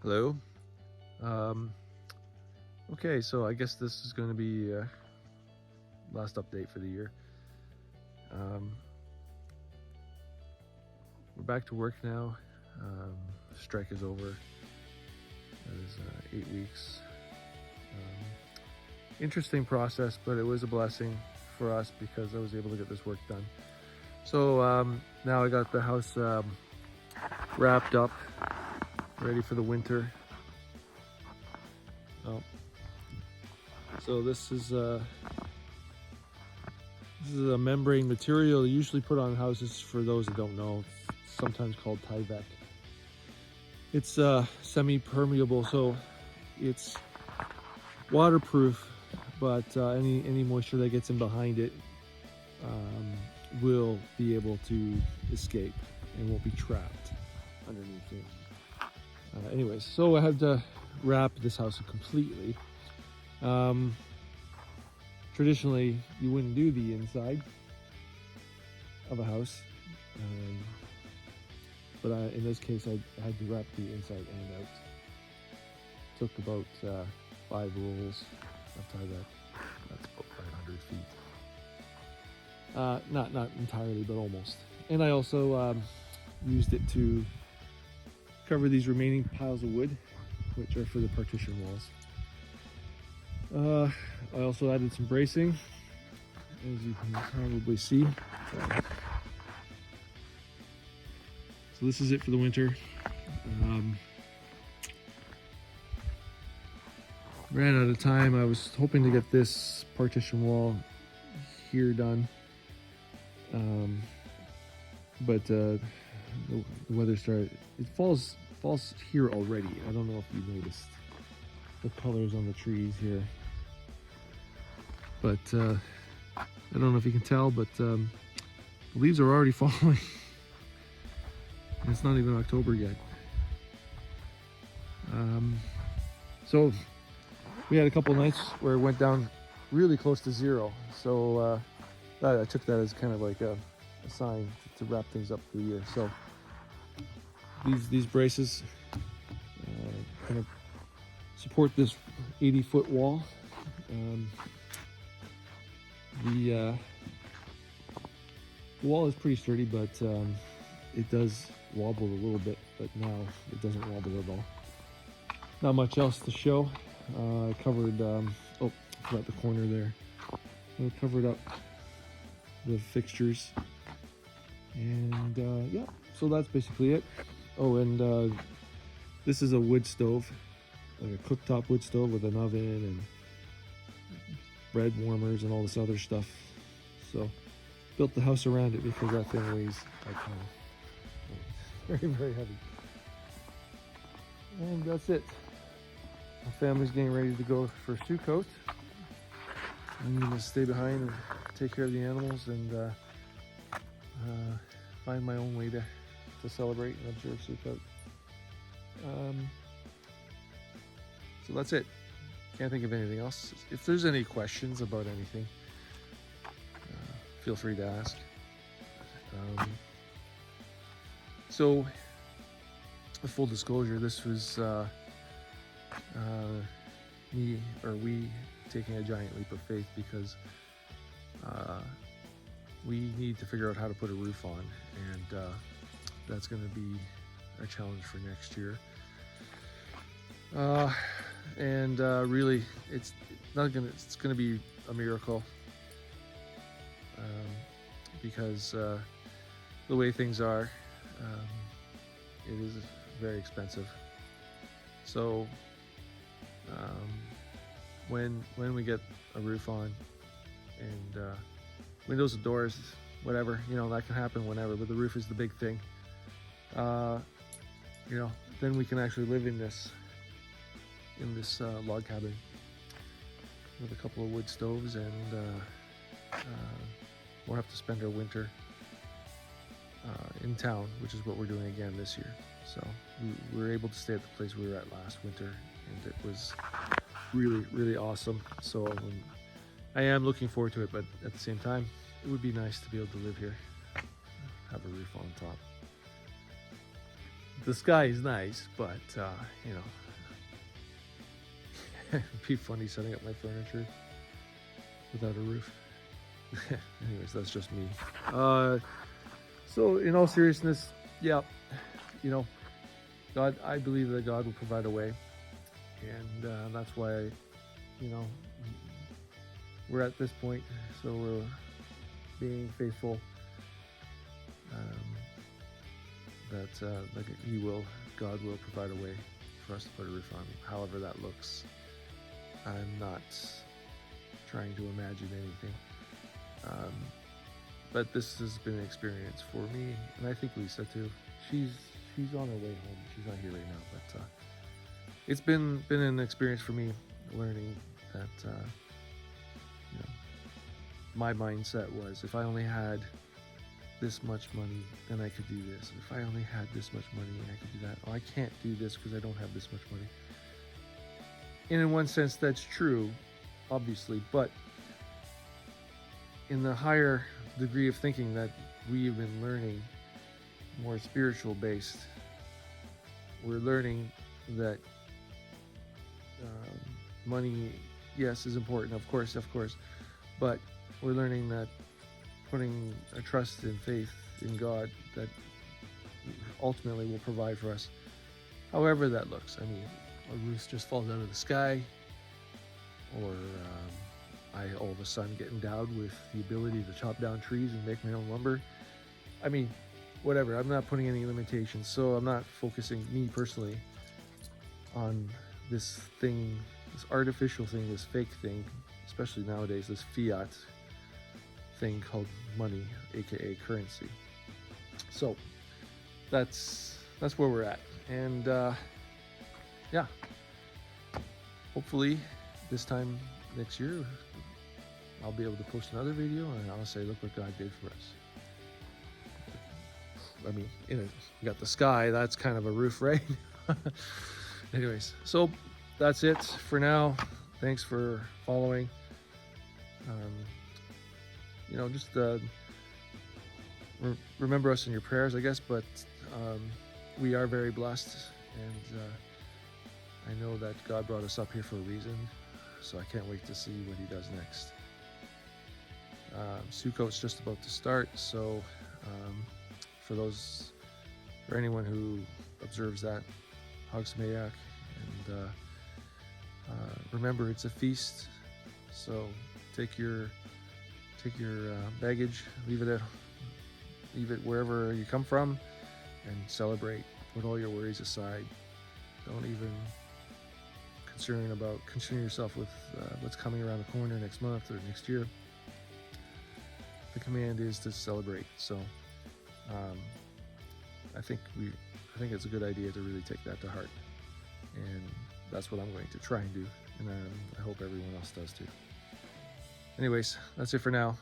Hello. Um, okay, so I guess this is going to be last update for the year. Um, we're back to work now. Strike is over. That is 8 weeks. Interesting process, but it was a blessing for us because I was able to get this work done. So now I got the house wrapped up, ready for the winter. Oh. So this is a membrane material usually put on houses. For those that don't know, it's sometimes called Tyvek. It's semi-permeable, so it's waterproof, but any moisture that gets in behind it will be able to escape and won't be trapped underneath it. Anyways, so I had to wrap this house completely. Traditionally, you wouldn't do the inside of a house, but in this case, I had to wrap the inside and out. Took about 5 rolls of Tyvek. That's about 500 feet. Not entirely, but almost. And I also used it to cover these remaining piles of wood, which are for the partition walls. I also added some bracing, as you can probably see. So this is it for the winter. Ran out of time. I was hoping to get this partition wall here done, but the weather started. It falls here already. I don't know if you noticed the colors on the trees here, but I don't know if you can tell, but the leaves are already falling. It's not even October yet. So we had a couple nights where it went down really close to zero. So I took that as kind of like a sign to wrap things up for the year. So these braces kind of support this 80-foot wall. The wall is pretty sturdy, but it does wobble a little bit, but now it doesn't wobble at all. Not much else to show. I covered, I forgot the corner there. I covered up the fixtures. And yeah, so that's basically it. Oh, and this is a wood stove, like a cooktop wood stove with an oven and bread warmers and all this other stuff. So built the house around it because that thing weighs a ton. Very, very heavy. And that's it. My family's getting ready to go for Sukkot. I'm gonna stay behind and take care of the animals and find my own way to celebrate and observe Sukkot. So that's it. Can't think of anything else. If there's any questions about anything, feel free to ask. So, full disclosure, this was we taking a giant leap of faith because we need to figure out how to put a roof on, and that's going to be our challenge for next year. And really, it's going to be a miracle because the way things are, it is very expensive. So when we get a roof on and windows and doors, whatever, that can happen whenever, but the roof is the big thing. Then we can actually live in this log cabin with a couple of wood stoves, and we'll have to spend our winter in town, which is what we're doing again this year. So we were able to stay at the place we were at last winter, and it was really, really awesome. So I am looking forward to it, but at the same time, it would be nice to be able to live here, have a roof on top. the sky is nice, but you know, it'd be funny setting up my furniture without a roof. Anyways, that's just me. So in all seriousness, yeah, you know, God, I believe that God will provide a way, and that's why, you know, we're at this point. So we're being faithful. That God will provide a way for us to put a roof on, however that looks. I'm not trying to imagine anything. But this has been an experience for me, and I think Lisa too. She's on her way home. She's not here right now, but it's been an experience for me, learning that you know, my mindset was, if I only had this much money, then I could do this. If I only had this much money, I could do that. Oh, I can't do this because I don't have this much money. And in one sense, that's true, obviously, but in the higher degree of thinking that we've been learning, more spiritual based, we're learning that money, yes, is important, of course, but we're learning that putting a trust and faith in God that ultimately will provide for us, however that looks. I mean, a roof just falls out of the sky, or I all of a sudden get endowed with the ability to chop down trees and make my own lumber. I mean, whatever. I'm not putting any limitations, so I'm not focusing, me personally, on this thing, this artificial thing, this fake thing, especially nowadays, this fiat thing called money, aka currency. So that's where we're at, and yeah, hopefully this time next year I'll be able to post another video and I'll say, look what God did for us. I mean, you know, you got the sky, that's kind of a roof, right? Anyways, so that's it for now. Thanks for following. You know, just remember us in your prayers, I guess, but we are very blessed, and I know that God brought us up here for a reason, so I can't wait to see what he does next. Sukkot's just about to start, so for anyone who observes that, Hag Sameach, and remember, it's a feast, so take your baggage, leave it wherever you come from, and celebrate. Put all your worries aside. Don't even concern yourself with what's coming around the corner next month or next year. The command is to celebrate. So I think it's a good idea to really take that to heart, and that's what I'm going to try and do, and I hope everyone else does too. Anyways, that's it for now.